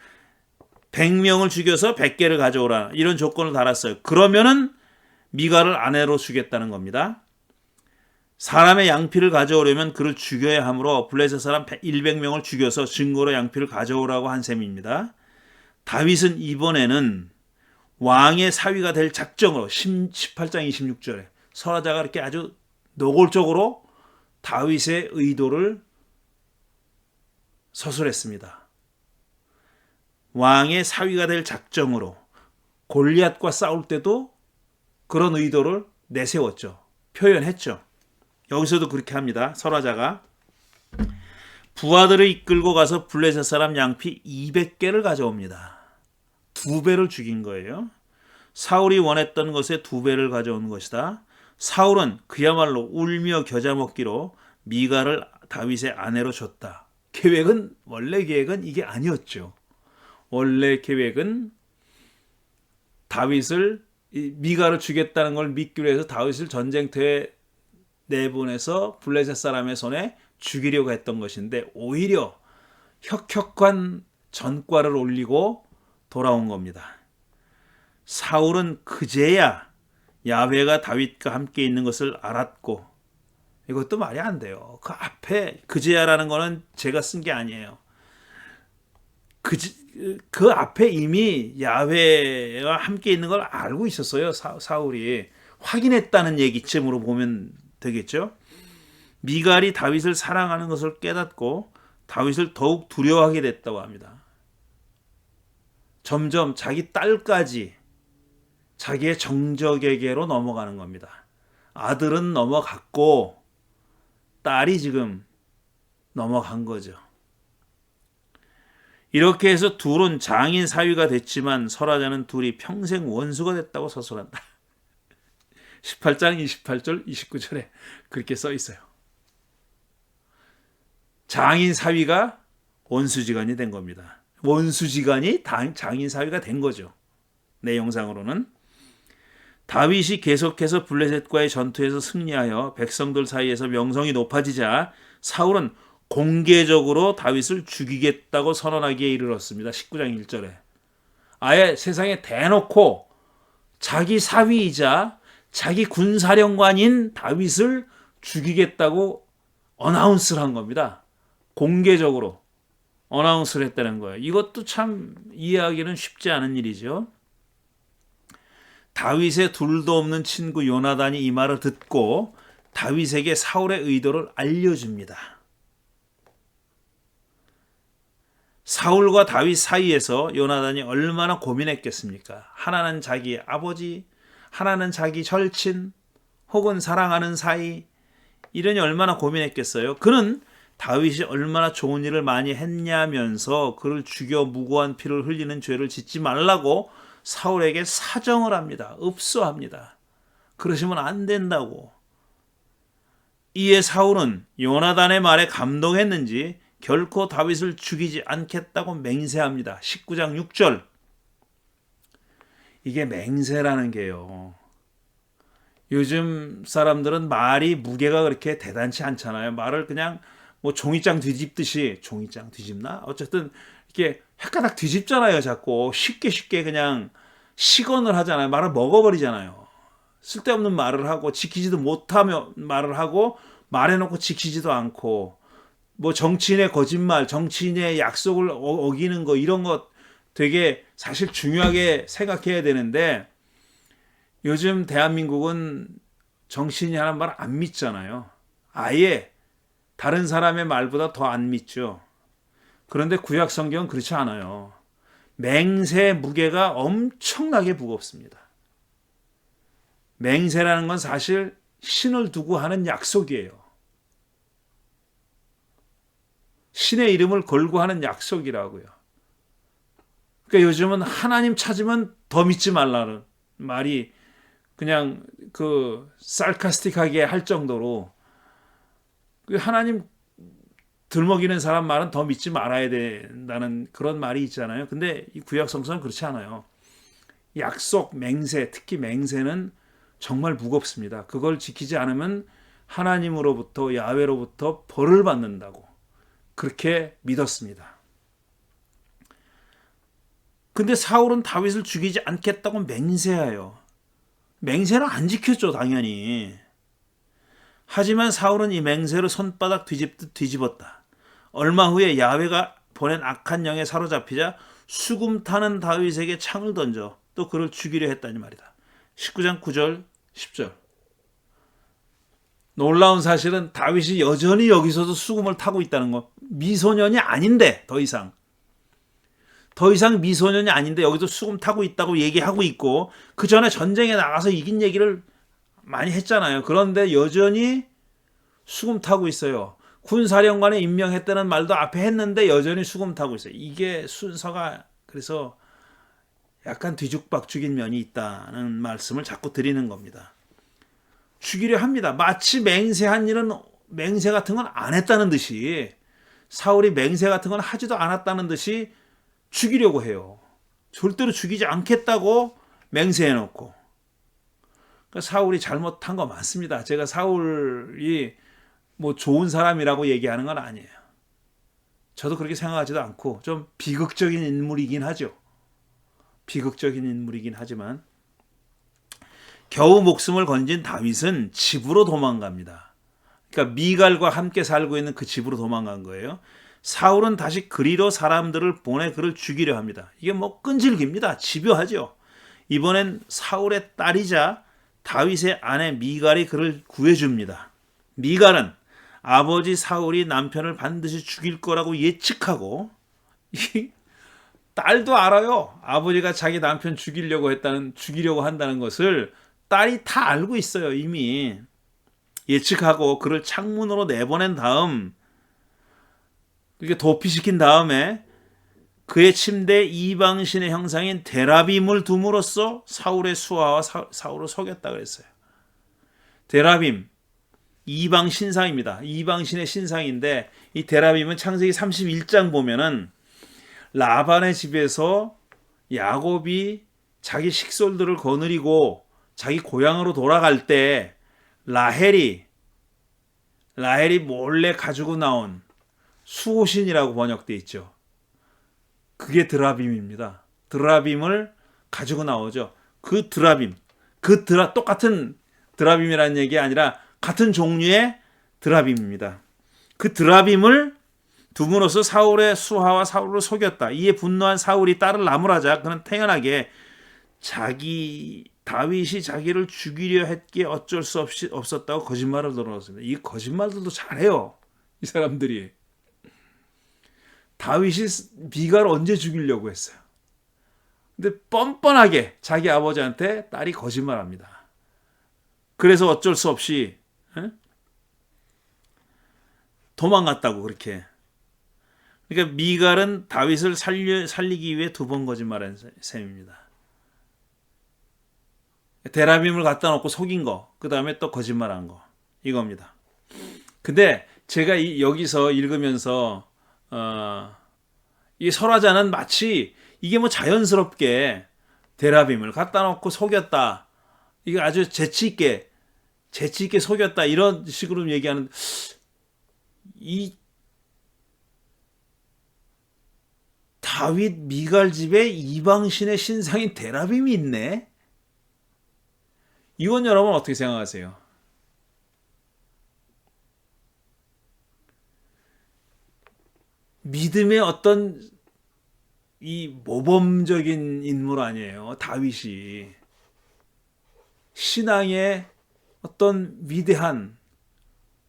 100명을 죽여서 100개를 가져오라 이런 조건을 달았어요. 그러면은 미갈을 아내로 주겠다는 겁니다. 사람의 양피를 가져오려면 그를 죽여야 하므로 블레셋 사람 100명을 죽여서 증거로 양피를 가져오라고 한 셈입니다. 다윗은 이번에는 왕의 사위가 될 작정으로 18장 26절에 선하자가 이렇게 아주 노골적으로 다윗의 의도를 서술했습니다. 왕의 사위가 될 작정으로 골리앗과 싸울 때도 그런 의도를 내세웠죠. 표현했죠. 여기서도 그렇게 합니다. 설화자가 부하들을 이끌고 가서 블레셋 사람 양피 200개를 가져옵니다. 2배를 죽인 거예요. 사울이 원했던 것에 2배를 가져온 것이다. 사울은 그야말로 울며 겨자 먹기로 미갈을 다윗의 아내로 줬다. 원래 계획은 이게 아니었죠. 원래 계획은 다윗을 미갈을 주겠다는 걸 믿기로 해서 다윗을 전쟁터에 내보내서 블레셋 사람의 손에 죽이려고 했던 것인데 오히려 혁혁한 전과를 올리고 돌아온 겁니다. 사울은 그제야 야훼가 다윗과 함께 있는 것을 알았고, 이것도 말이 안 돼요. 그 앞에 그제야라는 거는 제가 쓴 게 아니에요. 그 앞에 이미 야훼와 함께 있는 걸 알고 있었어요. 사울이 확인했다는 얘기쯤으로 보면 되겠죠. 미갈이 다윗을 사랑하는 것을 깨닫고 다윗을 더욱 두려워하게 됐다고 합니다. 점점 자기 딸까지 자기의 정적에게로 넘어가는 겁니다. 아들은 넘어갔고 딸이 지금 넘어간 거죠. 이렇게 해서 둘은 장인 사위가 됐지만 설화자는 둘이 평생 원수가 됐다고 서술한다. 18장 28절 29절에 그렇게 써 있어요. 장인 사위가 원수지간이 된 겁니다. 원수지간이 장인 사위가 된 거죠. 내용상으로는 다윗이 계속해서 블레셋과의 전투에서 승리하여 백성들 사이에서 명성이 높아지자 사울은 공개적으로 다윗을 죽이겠다고 선언하기에 이르렀습니다. 19장 1절에 아예 세상에 대놓고 자기 사위이자 자기 군사령관인 다윗을 죽이겠다고 어나운스를 한 겁니다. 공개적으로 어나운스를 했다는 거예요. 이것도 참 이해하기는 쉽지 않은 일이죠. 다윗의 둘도 없는 친구 요나단이 이 말을 듣고 다윗에게 사울의 의도를 알려줍니다. 사울과 다윗 사이에서 요나단이 얼마나 고민했겠습니까? 하나는 자기 아버지, 하나는 자기 절친, 혹은 사랑하는 사이, 이러니 얼마나 고민했겠어요. 그는 다윗이 얼마나 좋은 일을 많이 했냐면서 그를 죽여 무고한 피를 흘리는 죄를 짓지 말라고 사울에게 사정을 합니다. 읍소합니다. 그러시면 안 된다고. 이에 사울은 요나단의 말에 감동했는지 결코 다윗을 죽이지 않겠다고 맹세합니다. 19장 6절. 이게 맹세라는 게요. 요즘 사람들은 말이 무게가 그렇게 대단치 않잖아요. 말을 그냥 뭐 종이장 뒤집듯이, 종이장 뒤집나? 어쨌든 이렇게 헷가닥 뒤집잖아요. 자꾸 쉽게 그냥 식언을 하잖아요. 말을 먹어버리잖아요. 쓸데없는 말을 하고 지키지도 못하며 말을 하고 말해놓고 지키지도 않고, 뭐 정치인의 거짓말, 정치인의 약속을 어기는 거, 이런 것 되게 사실 중요하게 생각해야 되는데 요즘 대한민국은 정치인이 하는 말 안 믿잖아요. 아예 다른 사람의 말보다 더 안 믿죠. 그런데 구약 성경은 그렇지 않아요. 맹세의 무게가 엄청나게 무겁습니다. 맹세라는 건 사실 신을 두고 하는 약속이에요. 신의 이름을 걸고 하는 약속이라고요. 그러니까 요즘은 하나님 찾으면 더 믿지 말라는 말이 그냥 그 sarcastic하게 할 정도로, 하나님 들먹이는 사람 말은 더 믿지 말아야 된다는 그런 말이 있잖아요. 근데 이 구약 성서는 그렇지 않아요. 약속, 맹세, 특히 맹세는 정말 무겁습니다. 그걸 지키지 않으면 하나님으로부터, 야훼로부터 벌을 받는다고 그렇게 믿었습니다. 근데 사울은 다윗을 죽이지 않겠다고 맹세하여, 맹세는 안 지켰죠, 당연히. 하지만 사울은 이 맹세를 손바닥 뒤집듯 뒤집었다. 얼마 후에 야훼가 보낸 악한 영에 사로잡히자 수금 타는 다윗에게 창을 던져 또 그를 죽이려 했다니 말이다. 19장 9절 10절. 놀라운 사실은 다윗이 여전히 여기서도 수금을 타고 있다는 거. 미소년이 아닌데 더 이상 미소년이 아닌데 여기도 수금 타고 있다고 얘기하고 있고 그 전에 전쟁에 나가서 이긴 얘기를 많이 했잖아요. 그런데 여전히 수금 타고 있어요. 군사령관에 임명했다는 말도 앞에 했는데 여전히 수금 타고 있어요. 이게 순서가 그래서 약간 뒤죽박죽인 면이 있다는 말씀을 자꾸 드리는 겁니다. 죽이려 합니다. 마치 맹세한 일은 맹세 같은 건 안 했다는 듯이 사울이 맹세 같은 건 하지도 않았다는 듯이 죽이려고 해요. 절대로 죽이지 않겠다고 맹세해놓고. 그러니까 사울이 잘못한 거 맞습니다. 제가 사울이 뭐 좋은 사람이라고 얘기하는 건 아니에요. 저도 그렇게 생각하지도 않고 좀 비극적인 인물이긴 하죠. 비극적인 인물이긴 하지만 겨우 목숨을 건진 다윗은 집으로 도망갑니다. 그러니까 미갈과 함께 살고 있는 그 집으로 도망간 거예요. 사울은 다시 그리로 사람들을 보내 그를 죽이려 합니다. 이게 뭐 끈질깁니다. 집요하죠. 이번엔 사울의 딸이자 다윗의 아내 미갈이 그를 구해줍니다. 미갈은 아버지 사울이 남편을 반드시 죽일 거라고 예측하고 딸도 알아요. 아버지가 자기 남편 죽이려고 한다는 것을 딸이 다 알고 있어요. 이미 예측하고 그를 창문으로 내보낸 다음 이렇게 도피시킨 다음에 그의 침대에 이방신의 형상인 데라빔을 둠으로써 사울의 수하와 사울을 속였다 그랬어요. 데라빔 이방 신상입니다. 이방신의 신상인데 이 데라빔은 창세기 31장 보면은 라반의 집에서 야곱이 자기 식솔들을 거느리고 자기 고향으로 돌아갈 때 라헬이 몰래 가지고 나온 수호신이라고 번역되어 있죠. 그게 드라빔입니다. 드라빔을 가지고 나오죠. 그 드라빔, 똑같은 드라빔이라는 얘기 아니라 같은 종류의 드라빔입니다. 그 드라빔을 둠으로써 사울의 수하와 사울을 속였다. 이에 분노한 사울이 딸을 나무라자 그는 태연하게 다윗이 자기를 죽이려 했기에 어쩔 수 없이 없었다고 거짓말을 늘어놓습니다. 이 거짓말들도 잘해요. 이 사람들이. 다윗이 미갈을 언제 죽이려고 했어요. 근데 뻔뻔하게 자기 아버지한테 딸이 거짓말합니다. 그래서 어쩔 수 없이 도망갔다고 그렇게. 그러니까 미갈은 다윗을 살리기 위해 두 번 거짓말한 셈입니다. 데라빔을 갖다 놓고 속인 거, 그 다음에 또 거짓말한 거, 이겁니다. 근데 제가 여기서 읽으면서 이 설화자는 마치 이게 뭐 자연스럽게 데라빔을 갖다 놓고 속였다, 이게 아주 재치 있게 속였다 이런 식으로 얘기하는 이 다윗 미갈 집에 이방신의 신상인 데라빔이 있네. 이건 여러분 어떻게 생각하세요? 믿음의 어떤 이 모범적인 인물 아니에요. 다윗이 신앙의 어떤 위대한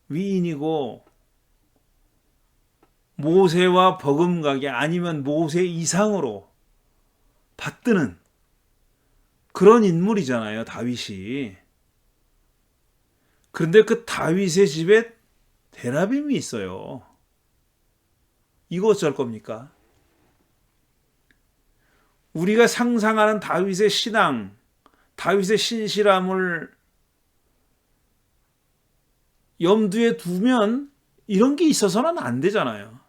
위인이고 모세와 버금가게 아니면 모세 이상으로 받드는 그런 인물이잖아요. 다윗이. 그런데 그 다윗의 집에 데라빔이 있어요. 이거 어쩔 겁니까? 우리가 상상하는 다윗의 신앙, 다윗의 신실함을 염두에 두면 이런 게 있어서는 안 되잖아요.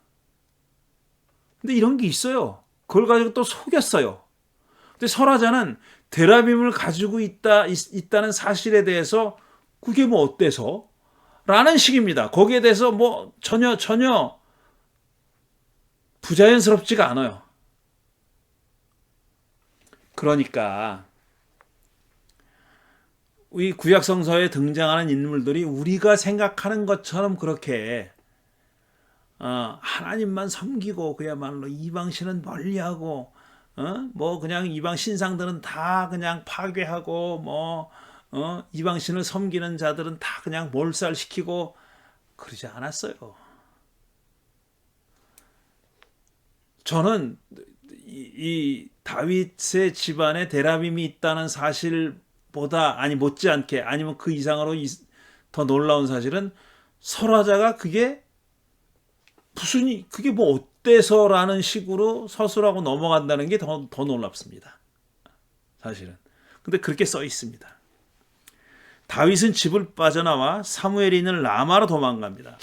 근데 이런 게 있어요. 그걸 가지고 또 속였어요. 근데 설화자는 데라빔을 가지고 있다는 사실에 대해서 그게 뭐 어때서? 라는 식입니다. 거기에 대해서 뭐 전혀 부자연스럽지가 않아요. 그러니까 이 구약 성서에 등장하는 인물들이 우리가 생각하는 것처럼 그렇게 하나님만 섬기고 그야말로 이방신은 멀리하고 뭐 그냥 이방 신상들은 다 그냥 파괴하고 뭐 이방신을 섬기는 자들은 다 그냥 몰살시키고 그러지 않았어요. 저는 이 다윗의 집안에 데라빔이 있다는 사실보다 아니 못지않게 아니면 그 이상으로 더 놀라운 사실은 설화자가 그게 그게 뭐 어때서라는 식으로 서술하고 넘어간다는 게 더 놀랍습니다. 사실은. 근데 그렇게 써 있습니다. 다윗은 집을 빠져나와 사무엘이 있는 라마로 도망갑니다.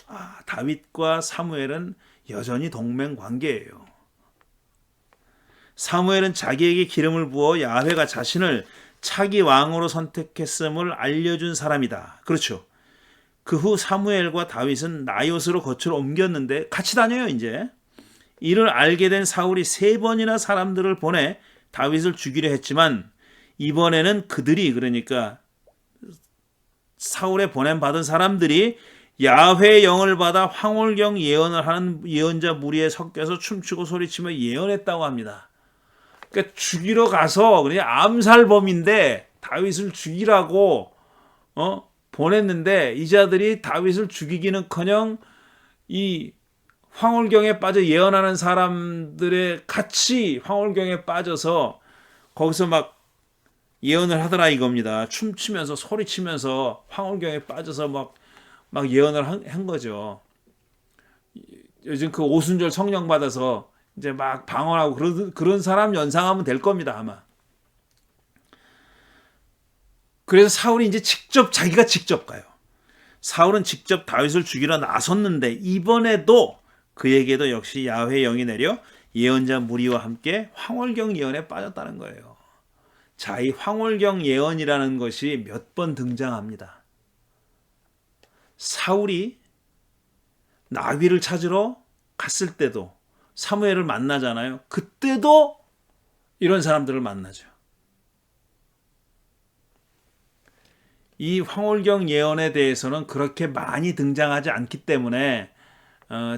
다윗과 사무엘은 여전히 동맹 관계예요. 사무엘은 자기에게 기름을 부어 야훼가 자신을 차기 왕으로 선택했음을 알려준 사람이다. 그렇죠. 그 후 사무엘과 다윗은 나요스로 거처를 옮겼는데 같이 다녀요 이제. 이를 알게 된 사울이 3번이나 사람들을 보내 다윗을 죽이려 했지만 이번에는 그들이 그러니까 사울에 보냄받은 사람들이 야훼의 영을 받아 황홀경 예언을 하는 예언자 무리에 섞여서 춤추고 소리치며 예언했다고 합니다. 그러니까 죽이러 가서 그냥 암살범인데 다윗을 죽이라고 보냈는데 이 자들이 다윗을 죽이기는커녕 이 황홀경에 빠져 예언하는 사람들의 같이 황홀경에 빠져서 거기서 막 예언을 하더라 이겁니다. 춤추면서 소리치면서 황홀경에 빠져서 막 예언을 한 거죠. 요즘 그 오순절 성령 받아서 이제 막 방언하고 그런 사람 연상하면 될 겁니다 아마. 그래서 사울이 이제 자기가 직접 가요. 사울은 직접 다윗을 죽이러 나섰는데 이번에도 그에게도 역시 야훼의 영이 내려 예언자 무리와 함께 황홀경 예언에 빠졌다는 거예요. 자, 이 황홀경 예언이라는 것이 몇 번 등장합니다. 사울이 나귀를 찾으러 갔을 때도 사무엘을 만나잖아요. 그때도 이런 사람들을 만나죠. 이 황홀경 예언에 대해서는 그렇게 많이 등장하지 않기 때문에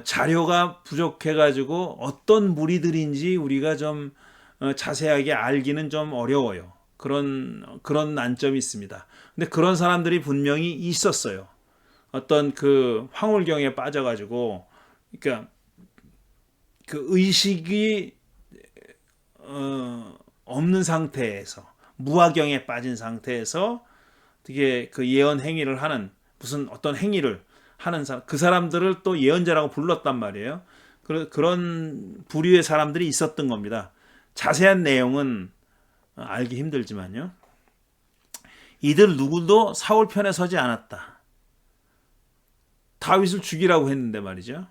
자료가 부족해가지고 어떤 무리들인지 우리가 좀 자세하게 알기는 좀 어려워요. 그런 난점이 있습니다. 근데 그런 사람들이 분명히 있었어요. 어떤 그 황홀경에 빠져가지고, 그러니까 그 의식이 없는 상태에서 무화경에 빠진 상태에서 어떻게 그 예언 행위를 하는 무슨 어떤 행위를 하는 사람, 그 사람들을 또 예언자라고 불렀단 말이에요. 그런 부류의 사람들이 있었던 겁니다. 자세한 내용은 알기 힘들지만요. 이들 누구도 사울 편에 서지 않았다. 다윗을 죽이라고 했는데 말이죠.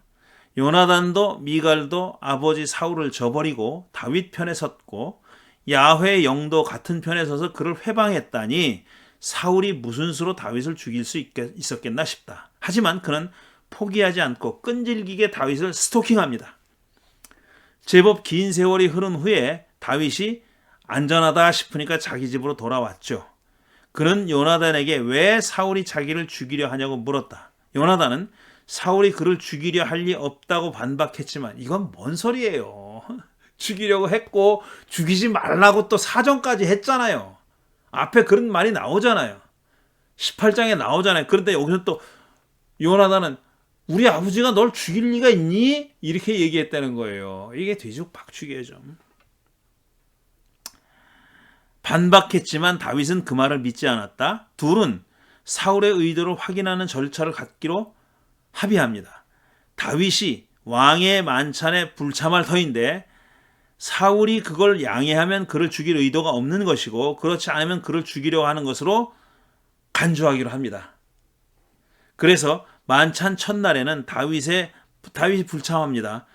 요나단도 미갈도 아버지 사울을 저버리고 다윗 편에 섰고 야훼의 영도 같은 편에 서서 그를 회방했다니 사울이 무슨 수로 다윗을 죽일 수 있었겠나 싶다. 하지만 그는 포기하지 않고 끈질기게 다윗을 스토킹합니다. 제법 긴 세월이 흐른 후에 다윗이 안전하다 싶으니까 자기 집으로 돌아왔죠. 그는 요나단에게 왜 사울이 자기를 죽이려 하냐고 물었다. 요나단은 사울이 그를 죽이려 할 리 없다고 반박했지만 이건 뭔 소리예요. 죽이려고 했고 죽이지 말라고 또 사정까지 했잖아요. 앞에 그런 말이 나오잖아요. 18장에 나오잖아요. 그런데 여기서 또 요나단은 우리 아버지가 널 죽일 리가 있니? 이렇게 얘기했다는 거예요. 이게 뒤죽박죽이에요 좀. 반박했지만 다윗은 그 말을 믿지 않았다. 둘은 사울의 의도를 확인하는 절차를 갖기로 합의합니다. 다윗이 왕의 만찬에 불참할 터인데 사울이 그걸 양해하면 그를 죽일 의도가 없는 것이고 그렇지 않으면 그를 죽이려고 하는 것으로 간주하기로 합니다. 그래서 만찬 첫날에는 다윗이 불참합니다.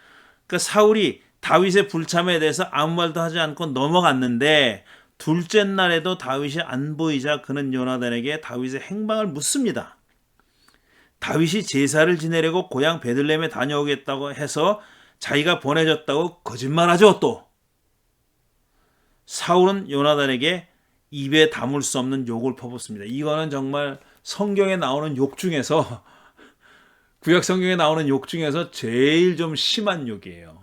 그러니까 사울이 다윗의 불참에 대해서 아무 말도 하지 않고 넘어갔는데 둘째 날에도 다윗이 안 보이자 그는 요나단에게 다윗의 행방을 묻습니다. 다윗이 제사를 지내려고 고향 베들레헴에 다녀오겠다고 해서 자기가 보내줬다고 거짓말하죠 또. 사울은 요나단에게 입에 담을 수 없는 욕을 퍼붓습니다. 이거는 정말 성경에 나오는 욕 중에서 구약 성경에 나오는 욕 중에서 제일 좀 심한 욕이에요.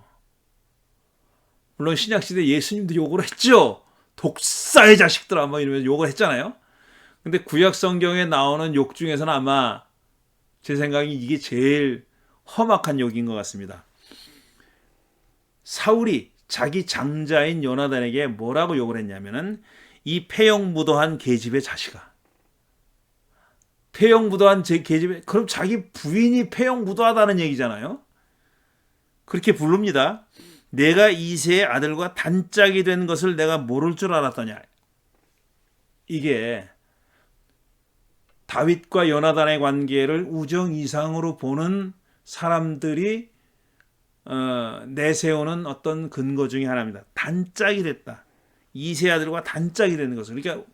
물론 신약시대 예수님도 욕을 했죠. 독사의 자식들아 뭐 이러면서 욕을 했잖아요. 근데 구약 성경에 나오는 욕 중에서는 아마 제 생각에 이게 제일 험악한 욕인 것 같습니다. 사울이 자기 장자인 요나단에게 뭐라고 욕을 했냐면은 이 폐영무도한 계집의 자식아. 폐영무도한 계집의, 그럼 자기 부인이 폐영무도하다는 얘기잖아요. 그렇게 부릅니다. 내가 이새의 아들과 단짝이 된 것을 내가 모를 줄 알았더냐. 이게 다윗과 요나단의 관계를 우정 이상으로 보는 사람들이 내세우는 어떤 근거 중에 하나입니다. 단짝이 됐다. 이세 아들과 단짝이 되는 것을. 그러니까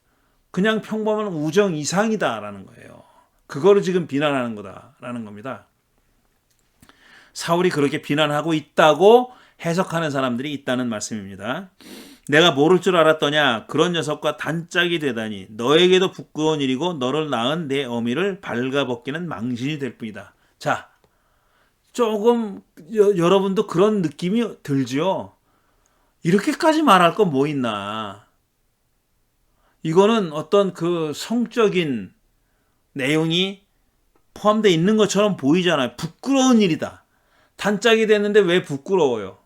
그냥 평범한 우정 이상이다라는 거예요. 그거를 지금 비난하는 거다라는 겁니다. 사울이 그렇게 비난하고 있다고 해석하는 사람들이 있다는 말씀입니다. 내가 모를 줄 알았더냐. 그런 녀석과 단짝이 되다니 너에게도 부끄러운 일이고 너를 낳은 내 어미를 발가벗기는 망신이 될 뿐이다. 자, 조금 여러분도 그런 느낌이 들죠. 이렇게까지 말할 건 뭐 있나. 이거는 어떤 그 성적인 내용이 포함되어 있는 것처럼 보이잖아요. 부끄러운 일이다. 단짝이 됐는데 왜 부끄러워요?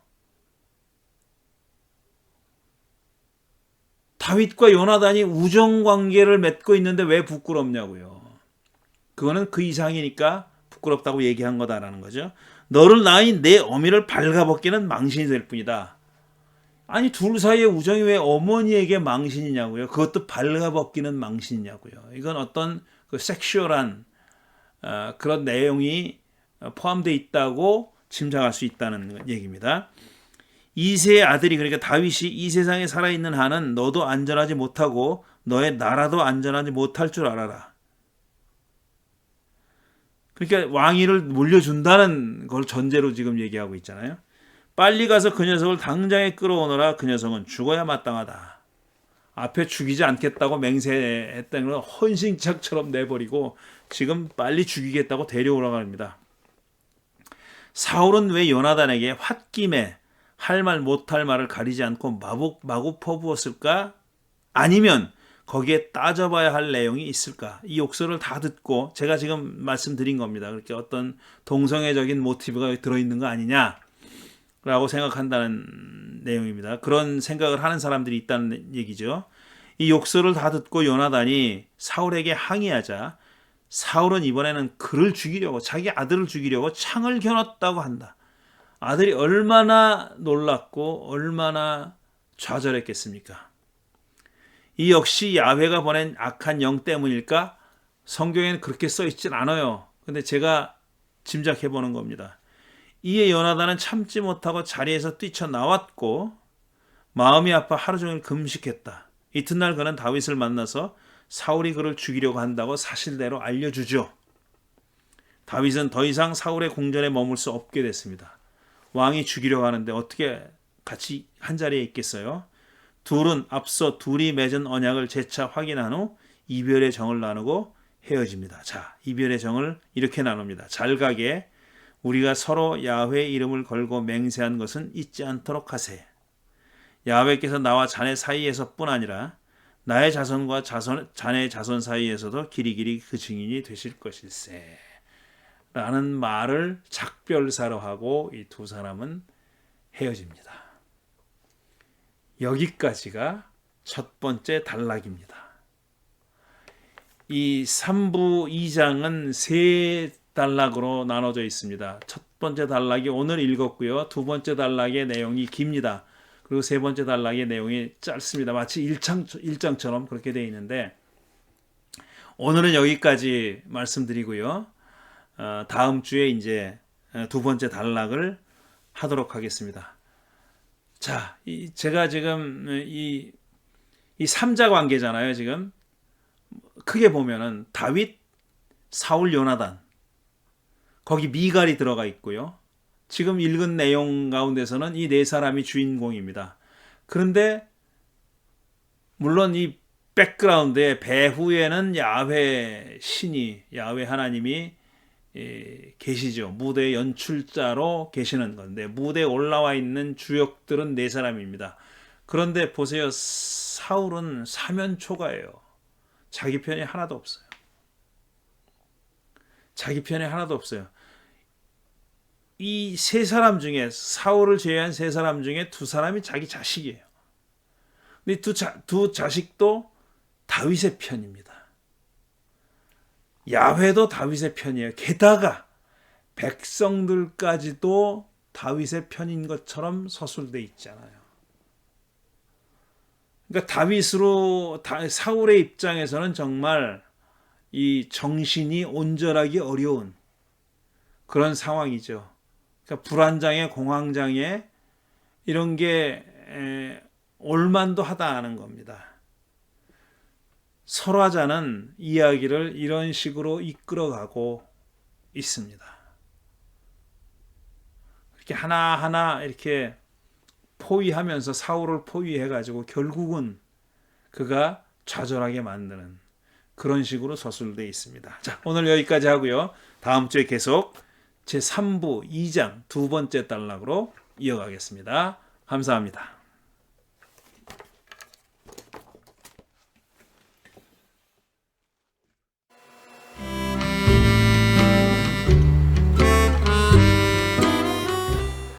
다윗과 요나단이 우정관계를 맺고 있는데 왜 부끄럽냐고요. 그거는 그 이상이니까 부끄럽다고 얘기한 거다라는 거죠. 너를 낳은 내 어미를 발가벗기는 망신이 될 뿐이다. 아니 둘 사이의 우정이 왜 어머니에게 망신이냐고요. 그것도 발가벗기는 망신이냐고요. 이건 어떤 그 섹슈얼한 그런 내용이 포함되어 있다고 짐작할 수 있다는 얘기입니다. 이새의 아들이, 그러니까 다윗이 이 세상에 살아있는 한은 너도 안전하지 못하고 너의 나라도 안전하지 못할 줄 알아라. 그러니까 왕위를 물려준다는 걸 전제로 지금 얘기하고 있잖아요. 빨리 가서 그 녀석을 당장에 끌어오너라. 그 녀석은 죽어야 마땅하다. 앞에 죽이지 않겠다고 맹세했다는 걸 헌신짝처럼 내버리고 지금 빨리 죽이겠다고 데려오라고 합니다. 사울은 왜 요나단에게 홧김에 할 말 못할 말을 가리지 않고 마구 퍼부었을까? 아니면 거기에 따져봐야 할 내용이 있을까? 이 욕설을 다 듣고 제가 지금 말씀드린 겁니다. 그렇게 어떤 동성애적인 모티브가 들어있는 거 아니냐라고 생각한다는 내용입니다. 그런 생각을 하는 사람들이 있다는 얘기죠. 이 욕설을 다 듣고 요나단이 사울에게 항의하자 사울은 이번에는 그를 죽이려고, 자기 아들을 죽이려고 창을 겨눴다고 한다. 아들이 얼마나 놀랐고 얼마나 좌절했겠습니까? 이 역시 야훼가 보낸 악한 영 때문일까? 성경에는 그렇게 써 있진 않아요. 근데 제가 짐작해 보는 겁니다. 이에 요나단은 참지 못하고 자리에서 뛰쳐나왔고 마음이 아파 하루 종일 금식했다. 이튿날 그는 다윗을 만나서 사울이 그를 죽이려고 한다고 사실대로 알려주죠. 다윗은 더 이상 사울의 궁전에 머물 수 없게 됐습니다. 왕이 죽이려고 하는데 어떻게 같이 한자리에 있겠어요? 둘은 앞서 둘이 맺은 언약을 재차 확인한 후 이별의 정을 나누고 헤어집니다. 자, 이별의 정을 이렇게 나눕니다. 잘 가게 우리가 서로 야훼의 이름을 걸고 맹세한 것은 잊지 않도록 하세. 야훼께서 나와 자네 사이에서뿐 아니라 나의 자손과 자네의 자손 사이에서도 길이길이 그 증인이 되실 것일세. 라는 말을 작별사로 하고 이 두 사람은 헤어집니다. 여기까지가 첫 번째 단락입니다. 이 3부 2장은 세 단락으로 나눠져 있습니다. 첫 번째 단락이 오늘 읽었고요. 두 번째 단락의 내용이 깁니다. 그리고 세 번째 단락의 내용이 짧습니다. 마치 1장처럼 그렇게 되어 있는데 오늘은 여기까지 말씀드리고요. 다음 주에 이제 두 번째 단락을 하도록 하겠습니다. 자, 제가 지금 이 3자 관계잖아요. 지금 크게 보면은 다윗, 사울, 요나단 거기 미갈이 들어가 있고요. 지금 읽은 내용 가운데서는 이 네 사람이 주인공입니다. 그런데 물론 이 백그라운드에 배후에는 야훼 신이, 야훼 하나님이 계시죠. 무대 연출자로 계시는 건데 무대에 올라와 있는 주역들은 네 사람입니다. 그런데 보세요. 사울은 사면초가예요. 자기 편이 하나도 없어요. 자기 편이 하나도 없어요. 이 세 사람 중에 사울을 제외한 세 사람 중에 두 사람이 자기 자식이에요. 근데 두 자식도 다윗의 편입니다. 야훼도 다윗의 편이에요. 게다가 백성들까지도 다윗의 편인 것처럼 서술돼 있잖아요. 그러니까 사울의 입장에서는 정말 이 정신이 온전하기 어려운 그런 상황이죠. 그러니까 불안장애, 공황장애 이런 게 올만도 하다는 겁니다. 설화자는 이야기를 이런 식으로 이끌어가고 있습니다. 이렇게 하나하나 이렇게 포위하면서 사울을 포위해가지고 결국은 그가 좌절하게 만드는 그런 식으로 서술되어 있습니다. 자, 오늘 여기까지 하고요. 다음 주에 계속 제3부 2장 두 번째 단락으로 이어가겠습니다. 감사합니다.